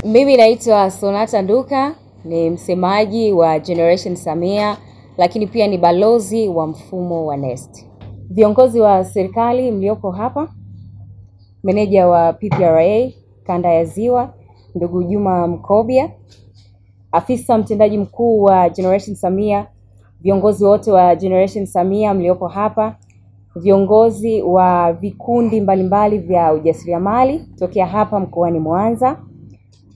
Mimi naitwa Sonata Nduka, ni msemaji wa Generation Samia, lakini pia ni balozi wa mfumo wa NeST. Viongozi wa serikali mlioko hapa, meneja wa PPRA kanda ya Ziwa, ndugu Juma Mkobia, afisa mtendaji mkuu wa Generation Samia, viongozi wote wa Generation Samia mlioko hapa, viongozi wa vikundi mbalimbali vya ujasiriamali tokea hapa mkoani Mwanza,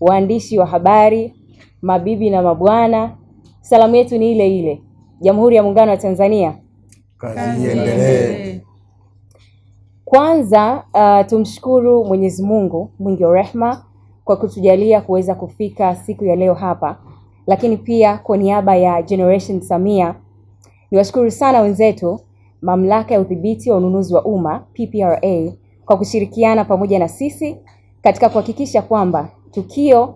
waandishi wa habari, mabibi na mabwana, salamu yetu ni ile ile. Jamhuri ya Muungano wa Tanzania, kazi iendelee. Kwanza tumshukuru Mwenyezi Mungu mwingi wa rehema kwa kutujalia kuweza kufika siku ya leo hapa. Lakini pia kwa niaba ya Generation Samia, niwashukuru sana wenzetu Mamlaka ya Udhibiti wa Ununuzi wa Umma PPRA kwa kushirikiana pamoja na sisi katika kuhakikisha kwamba tukio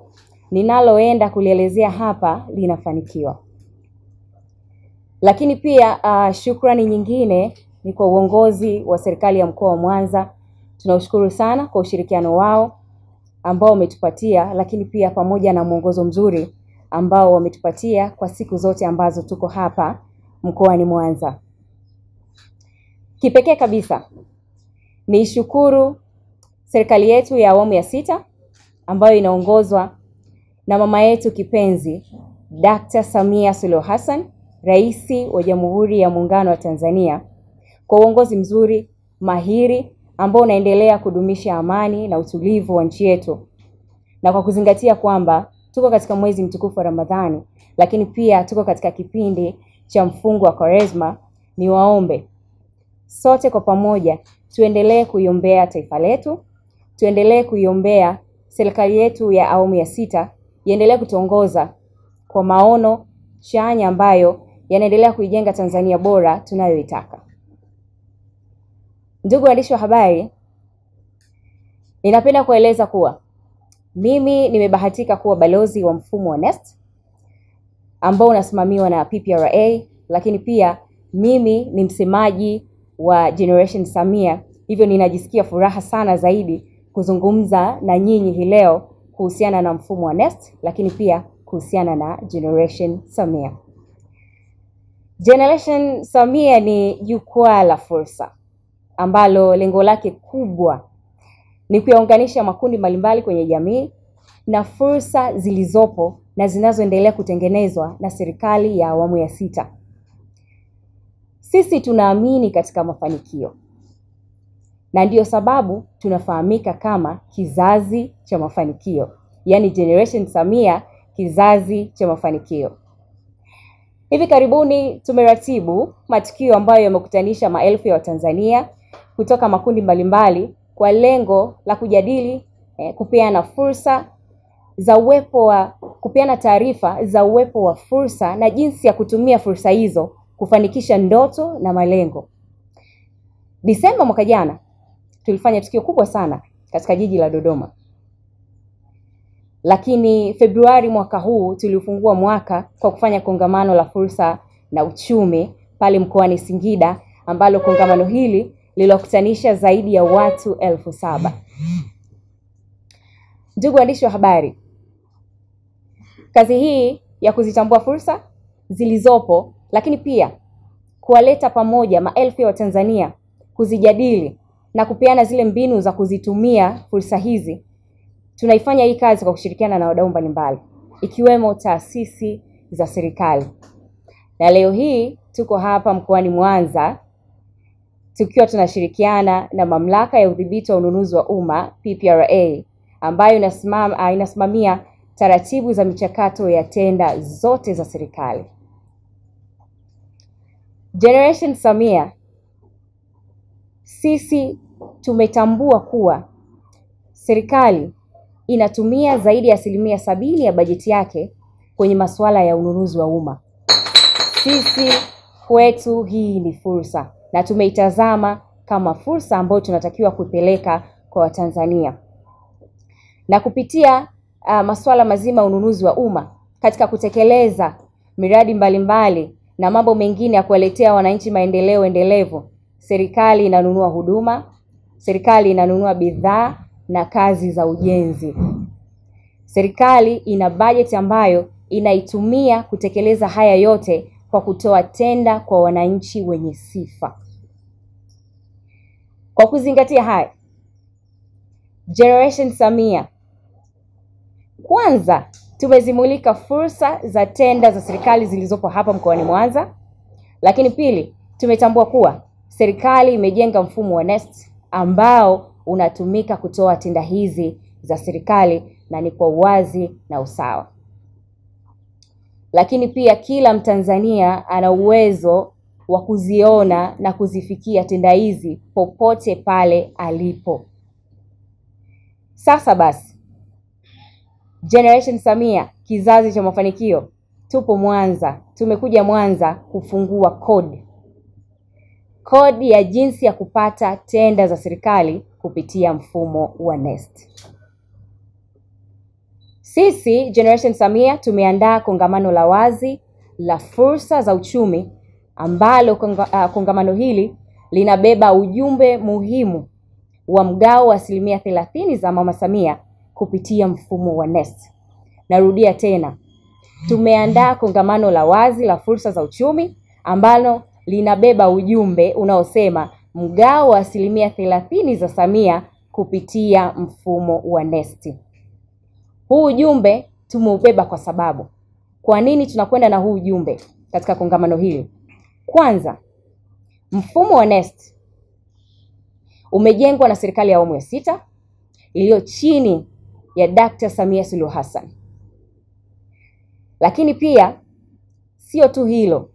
ninaloenda kulielezea hapa linafanikiwa. Lakini pia shukrani nyingine ni kwa uongozi wa serikali ya mkoa wa Mwanza. Tunaushukuru sana kwa ushirikiano wao ambao umetupatia, lakini pia pamoja na mwongozo mzuri ambao wametupatia kwa siku zote ambazo tuko hapa mkoani Mwanza. Kipekee kabisa niishukuru serikali yetu ya awamu ya 6 ambayo inaongozwa na mama yetu kipenzi Dr. Samia Suluhu Hassan, Rais wa Jamhuri ya Muungano wa Tanzania, kwa uongozi mzuri, mahiri ambao unaendelea kudumisha amani na utulivu wa nchi yetu. Na kwa kuzingatia kwamba tuko katika mwezi mtukufu wa Ramadhani, lakini pia tuko katika kipindi cha mfungo wa Kwaresma, niwaombe sote kwa pamoja tuendelee kuiombea taifa letu, tuendelee kuiombea serikali yetu ya awamu ya 6 iendelee kutuongoza kwa maono chanya ambayo yanaendelea kuijenga Tanzania bora tunayoitaka. Ndugu waandishi wa habari, ninapenda kueleza kuwa mimi nimebahatika kuwa balozi wa mfumo wa NeST ambao unasimamiwa na PPRA, lakini pia mimi ni msemaji wa Generation Samia. Hivyo ninajisikia furaha sana zaidi kuzungumza na nyinyi hii leo kuhusiana na mfumo wa NeST, lakini pia kuhusiana na Generation Samia. Generation Samia ni jukwaa la fursa ambalo lengo lake kubwa ni kuyaunganisha makundi mbalimbali kwenye jamii na fursa zilizopo na zinazoendelea kutengenezwa na serikali ya awamu ya 6. Sisi tunaamini katika mafanikio, na ndiyo sababu tunafahamika kama kizazi cha mafanikio, yani Generation Samia, kizazi cha mafanikio. Hivi karibuni tumeratibu matukio ambayo yamekutanisha maelfu ya Watanzania kutoka makundi mbalimbali kwa lengo la kujadili, kupeana fursa za uwepo wa kupeana taarifa za uwepo wa fursa na jinsi ya kutumia fursa hizo kufanikisha ndoto na malengo. Disemba mwaka jana tulifanya tukio kubwa sana katika jiji la Dodoma. Lakini Februari mwaka huu tulifungua mwaka kwa kufanya kongamano la fursa na uchumi pale mkoani Singida, ambalo kongamano hili lilokutanisha zaidi ya watu 7,000. Ndugu waandishi wa habari, kazi hii ya kuzitambua fursa zilizopo, lakini pia kuwaleta pamoja maelfu ya Watanzania kuzijadili na kupeana zile mbinu za kuzitumia fursa hizi, tunaifanya hii kazi kwa kushirikiana na wadau mbalimbali ikiwemo taasisi za serikali. Na leo hii tuko hapa mkoani Mwanza tukiwa tunashirikiana na Mamlaka ya Udhibiti wa Ununuzi wa Umma PPRA ambayo inasimamia taratibu za michakato ya tenda zote za serikali. Generation Samia, sisi tumetambua kuwa serikali inatumia zaidi ya 70% ya bajeti yake kwenye masuala ya ununuzi wa umma. Sisi kwetu hii ni fursa na tumeitazama kama fursa ambayo tunatakiwa kupeleka kwa Watanzania. Na kupitia masuala mazima ununuzi wa umma katika kutekeleza miradi mbalimbali na mambo mengine ya kuwaletea wananchi maendeleo endelevu, serikali inanunua huduma, serikali inanunua bidhaa na kazi za ujenzi. serikali ina bajeti ambayo inaitumia kutekeleza haya yote kwa kutoa tenda kwa wananchi wenye sifa. Kwa kuzingatia haya, Generation Samia, kwanza tumezimulika fursa za tenda za serikali zilizopo hapa mkoani Mwanza, lakini pili, tumetambua kuwa serikali imejenga mfumo wa NeST ambao unatumika kutoa tenda hizi za serikali na ni kwa uwazi na usawa. Lakini pia kila Mtanzania ana uwezo wa kuziona na kuzifikia tenda hizi popote pale alipo. Sasa basi, Generation Samia, kizazi cha mafanikio, tupo Mwanza. Tumekuja Mwanza kufungua kodi ya jinsi ya kupata tenda za serikali kupitia mfumo wa NeST. Sisi Generation Samia tumeandaa kongamano la wazi la fursa za uchumi ambalo kongamano hili linabeba ujumbe muhimu wa mgao wa 30% za Mama Samia kupitia mfumo wa NeST. Narudia tena, tumeandaa kongamano la wazi la fursa za uchumi ambalo linabeba ujumbe unaosema mgao wa 30% za Samia kupitia mfumo wa NeST. Huu ujumbe tumeubeba kwa sababu. Kwa nini tunakwenda na huu ujumbe katika kongamano hili? Kwanza, mfumo wa NeST umejengwa na serikali ya awamu ya 6 iliyo chini ya Dr. Samia Suluhu Hassan. Lakini pia sio tu hilo,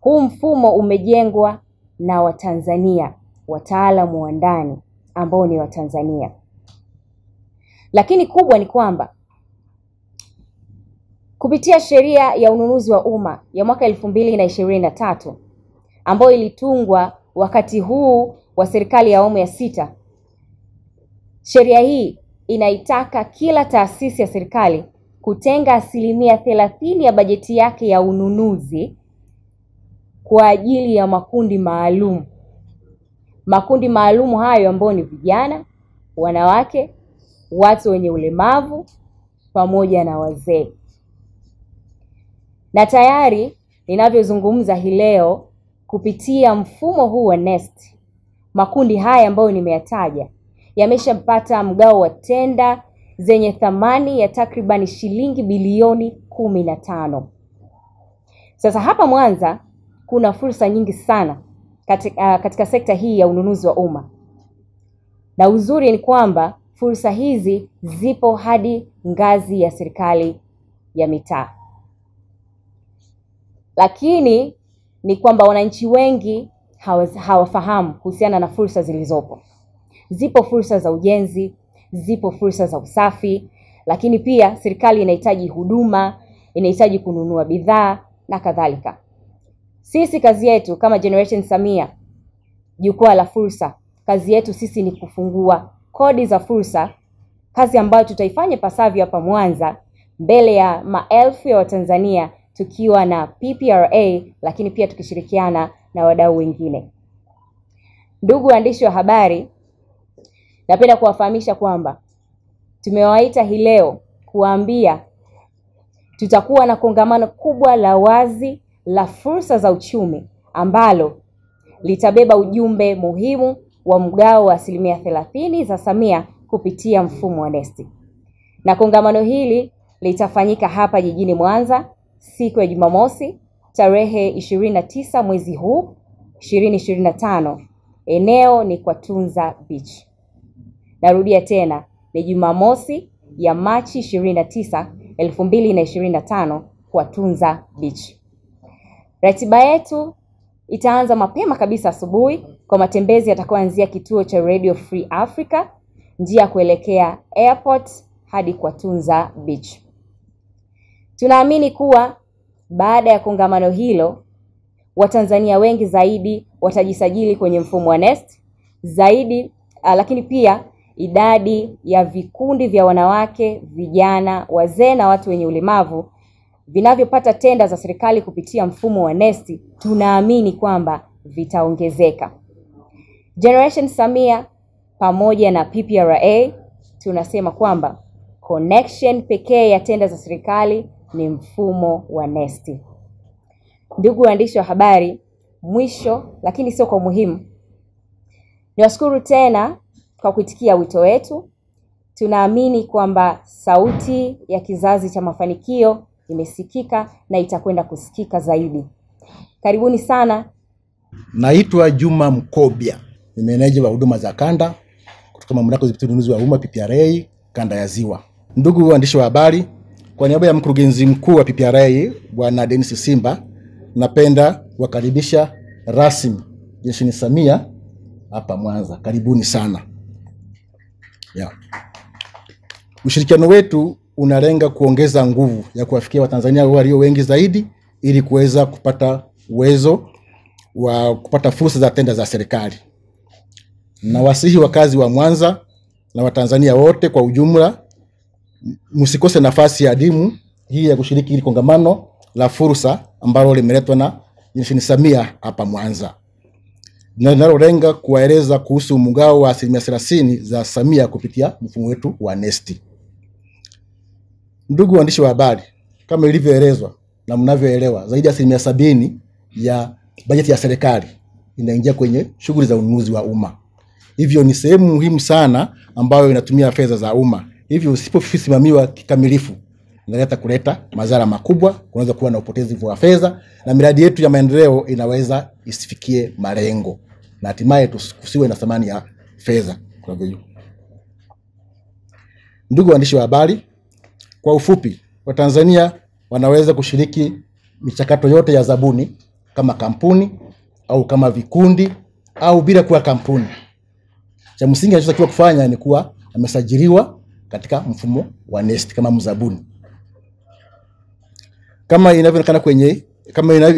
huu mfumo umejengwa na Watanzania, wataalamu wa ndani ambao ni Watanzania. Lakini kubwa ni kwamba kupitia sheria ya ununuzi wa umma ya mwaka 2023 ambayo ilitungwa wakati huu wa serikali ya awamu ya 6, sheria hii inaitaka kila taasisi ya serikali kutenga 30% ya bajeti yake ya ununuzi kwa ajili ya makundi maalum. Makundi maalum hayo ambayo ni vijana, wanawake, watu wenye ulemavu pamoja na wazee. Na tayari ninavyozungumza hii leo, kupitia mfumo huu wa NeST, makundi haya ambayo nimeyataja yameshapata mgao wa tenda zenye thamani ya takriban shilingi bilioni 15. Sasa hapa Mwanza kuna fursa nyingi sana katika sekta hii ya ununuzi wa umma. Na uzuri ni kwamba fursa hizi zipo hadi ngazi ya serikali ya mitaa. Lakini ni kwamba wananchi wengi hawafahamu kuhusiana na fursa zilizopo. Zipo fursa za ujenzi, zipo fursa za usafi, lakini pia serikali inahitaji huduma, inahitaji kununua bidhaa na kadhalika. Sisi kazi yetu kama Generation Samia, jukwaa la fursa, kazi yetu sisi ni kufungua kodi za fursa, kazi ambayo tutaifanya pasavyo hapa Mwanza mbele ya maelfu ya Watanzania tukiwa na PPRA, lakini pia tukishirikiana na wadau wengine. Ndugu waandishi wa habari, napenda kuwafahamisha kwamba tumewaita hii leo kuambia tutakuwa na kongamano kubwa la wazi la fursa za uchumi ambalo litabeba ujumbe muhimu wa mgao wa 30% za Samia kupitia mfumo wa NeST. Na kongamano hili litafanyika hapa jijini Mwanza siku ya Jumamosi tarehe 29 mwezi huu 2025. Eneo ni kwa Tunza Beach. Narudia tena, ni Jumamosi ya Machi 29, 2025 kwa Tunza Beach. Ratiba yetu itaanza mapema kabisa asubuhi kwa matembezi yatakayoanzia kituo cha Radio Free Africa, njia kuelekea airport hadi kwa Tunza Beach. Tunaamini kuwa baada ya kongamano hilo, Watanzania wengi zaidi watajisajili kwenye mfumo wa NeST zaidi, lakini pia idadi ya vikundi vya wanawake, vijana, wazee na watu wenye ulemavu vinavyopata tenda za serikali kupitia mfumo wa NeST, tunaamini kwamba vitaongezeka. Generation Samia pamoja na PPRA tunasema kwamba connection pekee ya tenda za serikali ni mfumo wa NeST. Ndugu waandishi wa habari, mwisho lakini sio kwa muhimu, niwashukuru tena kwa kuitikia wito wetu. Tunaamini kwamba sauti ya kizazi cha mafanikio imesikika na itakwenda kusikika zaidi. Karibuni sana. Naitwa Juma Mkobia, ni meneja wa huduma za kanda kutoka mamlaka ya udhibiti ununuzi wa umma PPRA kanda ya Ziwa. Ndugu waandishi wa habari, kwa niaba ya mkurugenzi mkuu wa PPRA Bwana Dennis Simba, napenda kuwakaribisha rasmi Jeshini Samia hapa Mwanza. Karibuni sana. Ushirikiano wetu unalenga kuongeza nguvu ya kuwafikia Watanzania walio wengi zaidi ili kuweza kupata uwezo wa kupata fursa za tenda za serikali. Na wasihi wakazi wa Mwanza na Watanzania wote kwa ujumla, msikose nafasi ya adimu hii ya kushiriki hili kongamano la fursa ambalo limeletwa na Jeshini Samia hapa Mwanza. Linalolenga kuwaeleza kuhusu mgao wa 30% za Samia kupitia mfumo wetu wa NeST. Ndugu waandishi wa habari, kama ilivyoelezwa na mnavyoelewa, zaidi ya 70% ya bajeti ya serikali inaingia kwenye shughuli za ununuzi wa umma. Hivyo ni sehemu muhimu sana ambayo inatumia fedha za umma. Hivyo usiposimamiwa kikamilifu inaleta kuleta madhara makubwa, kunaweza kuwa na upotevu wa fedha na miradi yetu ya maendeleo inaweza isifikie malengo na hatimaye tusiwe na thamani ya fedha. Kwa hivyo, ndugu waandishi wa habari, kwa ufupi, Watanzania wanaweza kushiriki michakato yote ya zabuni kama kampuni au kama vikundi au bila kuwa kampuni. Cha msingi anachotakiwa kufanya ni kuwa amesajiliwa katika mfumo wa NeST kama mzabuni. Kama inavyoonekana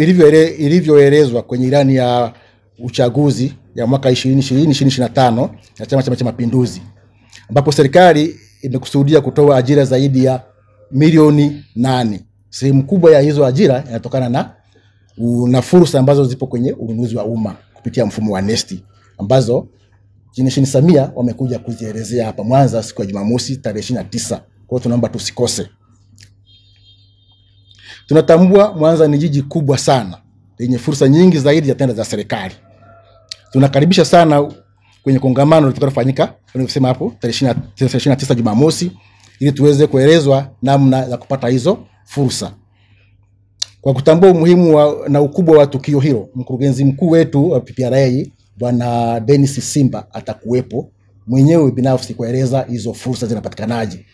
ilivyoelezwa kwenye ilani ya uchaguzi ya mwaka 2020-2025 ya Chama cha Mapinduzi, ambapo serikali imekusudia kutoa ajira zaidi ya milioni 8. Sehemu kubwa ya hizo ajira inatokana na fursa ambazo zipo kwenye ununuzi wa umma kupitia mfumo wa NeST, ambazo Jeshini Samia wamekuja kuzielezea hapa Mwanza siku ya Jumamosi tarehe 29. Kwa hiyo tunaomba tusikose. Tunatambua Mwanza ni jiji kubwa sana lenye fursa nyingi zaidi ya tenda za serikali. Tunakaribisha sana kwenye kongamano litakalofanyika tunasema hapo tarehe 29 Jumamosi ili tuweze kuelezwa namna ya kupata hizo fursa. Kwa kutambua umuhimu na ukubwa wa tukio hilo, mkurugenzi mkuu wetu wa PPRA Bwana Dennis Simba atakuwepo mwenyewe binafsi kueleza hizo fursa zinapatikanaje.